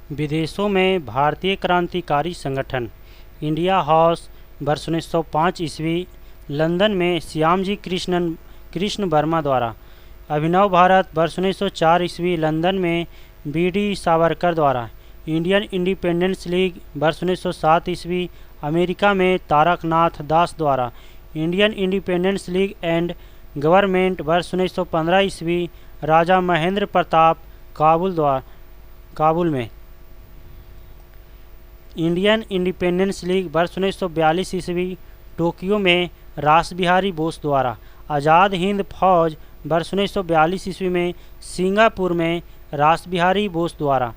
विदेशों में भारतीय क्रांतिकारी संगठन इंडिया हाउस वर्ष 1905 ईस्वी, लंदन में श्यामजी कृष्ण वर्मा द्वारा। अभिनव भारत वर्ष 1904 ईस्वी, लंदन में बी.डी. सावरकर द्वारा। इंडियन इंडिपेंडेंस लीग वर्ष 1907 ईस्वी, अमेरिका में तारकनाथ दास द्वारा। Indian independence league and government वर्ष 1915 ईस्वी, राजा महेंद्र प्रताप काबुल में। इंडियन इंडिपेंडेंस लीग वर्ष 1942 ईस्वी, टोक्यो में रासबिहारी बोस द्वारा। आज़ाद हिंद फौज वर्ष 1942 ईस्वी में, सिंगापुर में रासबिहारी बोस द्वारा।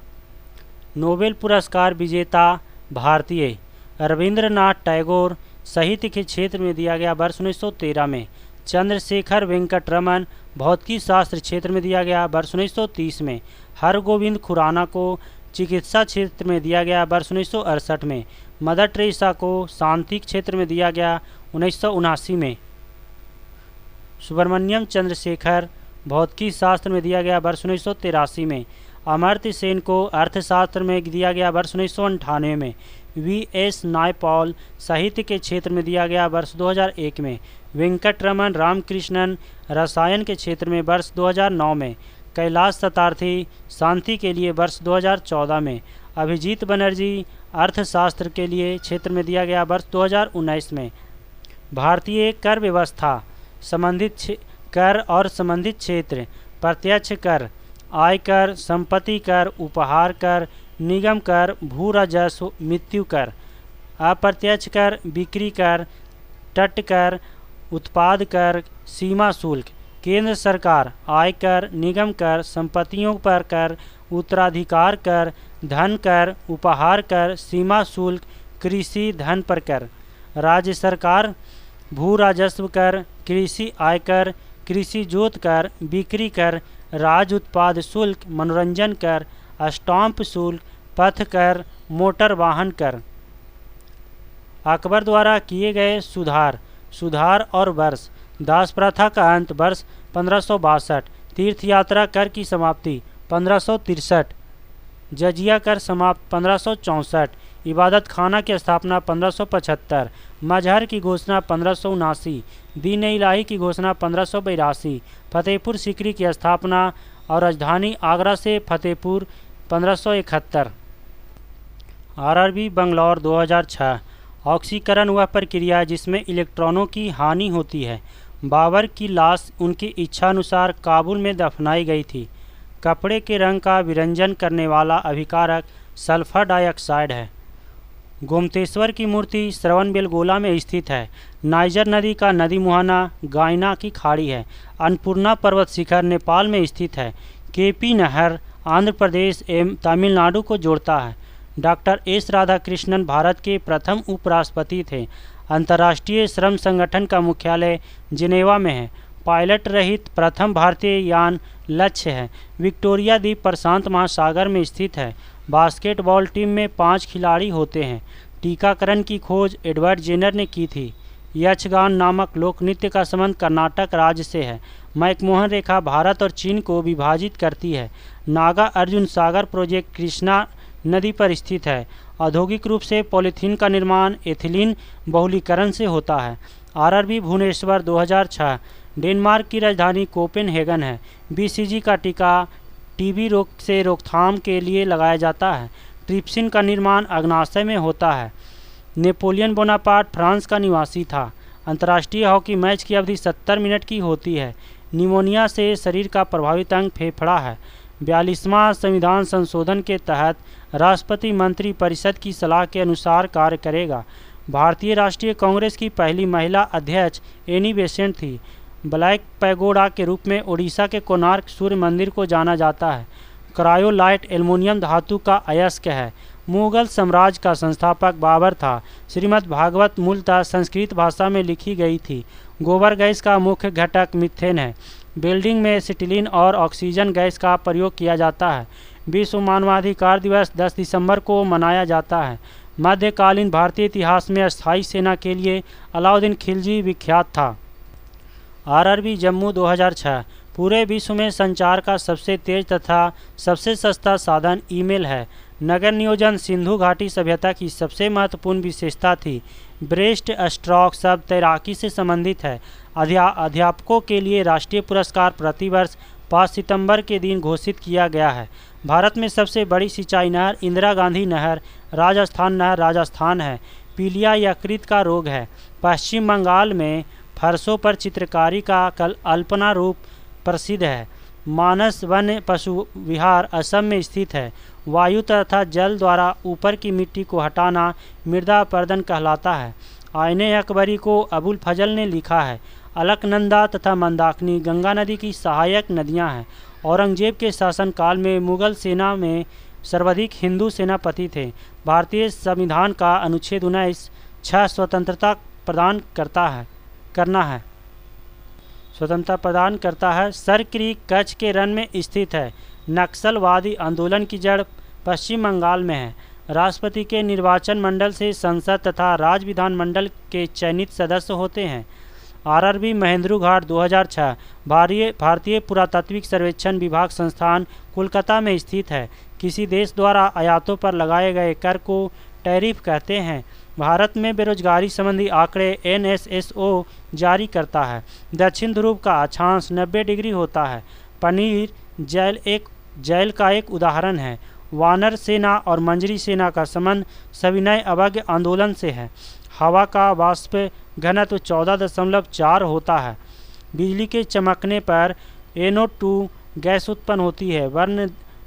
नोबेल पुरस्कार विजेता भारतीय रविंद्रनाथ टैगोर साहित्य के क्षेत्र में दिया गया वर्ष 1913 में। चंद्रशेखर वेंकट रमन भौतिकी शास्त्र क्षेत्र में दिया गया वर्ष 1930 में। हरगोविंद खुराना को चिकित्सा क्षेत्र में दिया गया वर्ष 1968 में। मदर टेरेसा को शांति क्षेत्र में दिया गया 1979 में। सुब्रमण्यम चंद्रशेखर भौतिकी शास्त्र में दिया गया वर्ष 1983 में। अमर्त्य सेन को अर्थशास्त्र में दिया गया वर्ष 1998 में। वी.एस. नायपॉल साहित्य के क्षेत्र में दिया गया वर्ष 2001 में। वेंकटरमन रामकृष्णन रसायन के क्षेत्र में वर्ष 2009 में। कैलाश सत्यार्थी शांति के लिए वर्ष 2014 में। अभिजीत बनर्जी अर्थशास्त्र के लिए क्षेत्र में दिया गया वर्ष 2019 में। भारतीय कर व्यवस्था संबंधित कर और संबंधित क्षेत्र: प्रत्यक्ष कर, आयकर, संपत्ति कर, उपहार कर, निगम कर, भू राजस्व, मृत्यु कर। अप्रत्यक्ष कर, बिक्री कर, तट कर, उत्पाद कर, सीमा शुल्क। केंद्र सरकार आयकर, निगम कर, संपत्तियों पर कर, उत्तराधिकार कर, धन कर, उपहार कर, सीमा शुल्क, कृषि धन पर कर। राज्य सरकार भू राजस्व कर, कृषि आयकर, कृषि जोत कर, बिक्री कर, राज्य उत्पाद शुल्क, मनोरंजन कर, स्टाम्प शुल्क, पथ कर, मोटर वाहन कर। अकबर द्वारा किए गए सुधार और वर्ष: दास प्रथा का अंत वर्ष 1562, तीर्थ यात्रा कर की समाप्ति 1563, जजिया कर समाप्त 1564, इबादत खाना की स्थापना 1575, मजहर की घोषणा 1579, दीन इलाही की घोषणा 1582, फतेहपुर सीकरी की स्थापना और राजधानी आगरा से फतेहपुर 1571। आरआरबी बंगलौर 2006। ऑक्सीकरण वह प्रक्रिया जिसमें इलेक्ट्रॉनों की हानि होती है। बाबर की लाश उनकी इच्छानुसार काबुल में दफनाई गई थी। कपड़े के रंग का विरंजन करने वाला अभिकारक सल्फर डाइऑक्साइड है। गोमतेश्वर की मूर्ति श्रवणबेलगोला में स्थित है। नाइजर नदी का नदी मुहाना गायना की खाड़ी है। अन्नपूर्णा पर्वत शिखर नेपाल में स्थित है। केपी नहर आंध्र प्रदेश एवं तमिलनाडु को जोड़ता है। डॉक्टर एस राधाकृष्णन भारत के प्रथम उपराष्ट्रपति थे। अंतर्राष्ट्रीय श्रम संगठन का मुख्यालय जिनेवा में है। पायलट रहित प्रथम भारतीय यान लक्ष्य है। विक्टोरिया द्वीप प्रशांत महासागर में स्थित है। बास्केटबॉल टीम में 5 खिलाड़ी होते हैं। टीकाकरण की खोज एडवर्ड जेनर ने की थी। यक्षगान नामक लोक नृत्य का संबंध कर्नाटक राज्य से है। मैकमोहन रेखा भारत और चीन को विभाजित करती है। नागा अर्जुन सागर प्रोजेक्ट कृष्णा नदी पर स्थित है। औद्योगिक रूप से पॉलीथीन का निर्माण एथिलीन बहुलीकरण से होता है। आरआरबी भुवनेश्वर 2006। डेनमार्क की राजधानी कोपेनहेगन है। बीसीजी का टीका टीबी रोग से रोकथाम के लिए लगाया जाता है। ट्रिप्सिन का निर्माण अग्नाशय में होता है। नेपोलियन बोनापार्ट फ्रांस का निवासी था। अंतर्राष्ट्रीय हॉकी मैच की अवधि 70 मिनट की होती है। निमोनिया से शरीर का प्रभावित अंग फेफड़ा है। 42वां संविधान संशोधन के तहत राष्ट्रपति मंत्री परिषद की सलाह के अनुसार कार्य करेगा। भारतीय राष्ट्रीय कांग्रेस की पहली महिला अध्यक्ष एनी बेसेंट थी। ब्लैक पैगोडा के रूप में ओडिशा के कोणार्क सूर्य मंदिर को जाना जाता है। क्रायोलाइट एल्युमिनियम धातु का अयस्क है। मुगल साम्राज्य का संस्थापक बाबर था। श्रीमद् भागवत मूलतः संस्कृत भाषा में लिखी गई थी। गोबर गैस का मुख्य घटक मीथेन है। बिल्डिंग में एसिटिलीन और ऑक्सीजन गैस का प्रयोग किया जाता है। विश्व मानवाधिकार दिवस 10 दिसंबर को मनाया जाता है। मध्यकालीन भारतीय इतिहास में स्थायी सेना के लिए अलाउद्दीन खिलजी विख्यात था। आरआरबी जम्मू 2006। पूरे विश्व में संचार का सबसे तेज तथा सबसे सस्ता साधन ईमेल है। नगर नियोजन सिंधु घाटी सभ्यता की सबसे महत्वपूर्ण विशेषता थी। ब्रेस्ट स्ट्रोक शब्द तैराकी से संबंधित है। अध्यापकों के लिए राष्ट्रीय पुरस्कार प्रतिवर्ष 5 सितंबर के दिन घोषित किया गया है। भारत में सबसे बड़ी सिंचाई नहर इंदिरा गांधी नहर राजस्थान है। पीलिया यकृत का रोग है। पश्चिम बंगाल में फर्शों पर चित्रकारी का अल्पना रूप प्रसिद्ध है। मानस वन्य पशु विहार असम में स्थित है। वायु तथा जल द्वारा ऊपर की मिट्टी को हटाना मृदा अपरदन कहलाता है। आईने अकबरी को अबुल फजल ने लिखा है। अलकनंदा तथा मंदाकिनी गंगा नदी की सहायक नदियां हैं। औरंगजेब के शासनकाल में मुगल सेना में सर्वाधिक हिंदू सेनापति थे। भारतीय संविधान का अनुच्छेद 19 स्वतंत्रता प्रदान करता है। सर क्रीक कच्छ के रण में स्थित है। नक्सलवादी आंदोलन की जड़ पश्चिम बंगाल में है। राष्ट्रपति के निर्वाचन मंडल से संसद तथा राज्य विधानमंडल के चयनित सदस्य होते हैं। आरआरबी महेंद्रू घाट 2006 भारतीय पुरातात्विक सर्वेक्षण विभाग संस्थान कोलकाता में स्थित है। किसी देश द्वारा आयातों पर लगाए गए कर को टैरिफ कहते हैं। भारत में बेरोजगारी संबंधी आंकड़े NSSO जारी करता है। दक्षिण ध्रुव का अक्षांश 90 डिग्री होता है। पनीर जैल का एक उदाहरण है। वानर सेना और मंजरी सेना का संबंध सविनय अवज्ञ आंदोलन से है। हवा का वाष्प घनत्व 14.4 होता है। बिजली के चमकने पर NO2 गैस उत्पन्न होती है।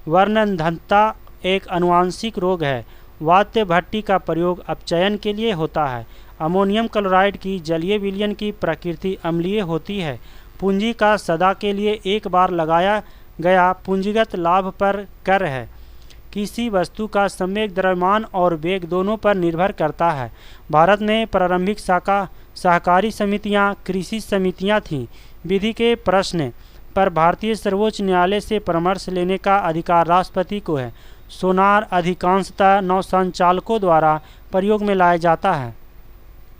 वर्णनधनता एक आनुवांशिक रोग है। वाद्य भट्टी का प्रयोग अपचयन के लिए होता है। अमोनियम क्लोराइड की जलीय विलयन की प्रकृति अम्लीय होती है। पूंजी का सदा के लिए एक बार लगाया गया पूंजीगत लाभ पर कर है। किसी वस्तु का सम्यक द्रव्यमान और वेग दोनों पर निर्भर करता है। भारत में प्रारंभिक सहकारी समितियां कृषि समितियां थीं। विधि के प्रश्न पर भारतीय सर्वोच्च न्यायालय से परामर्श लेने का अधिकार राष्ट्रपति को है। सोनार अधिकांशतः नौसंचालकों द्वारा प्रयोग में लाया जाता है।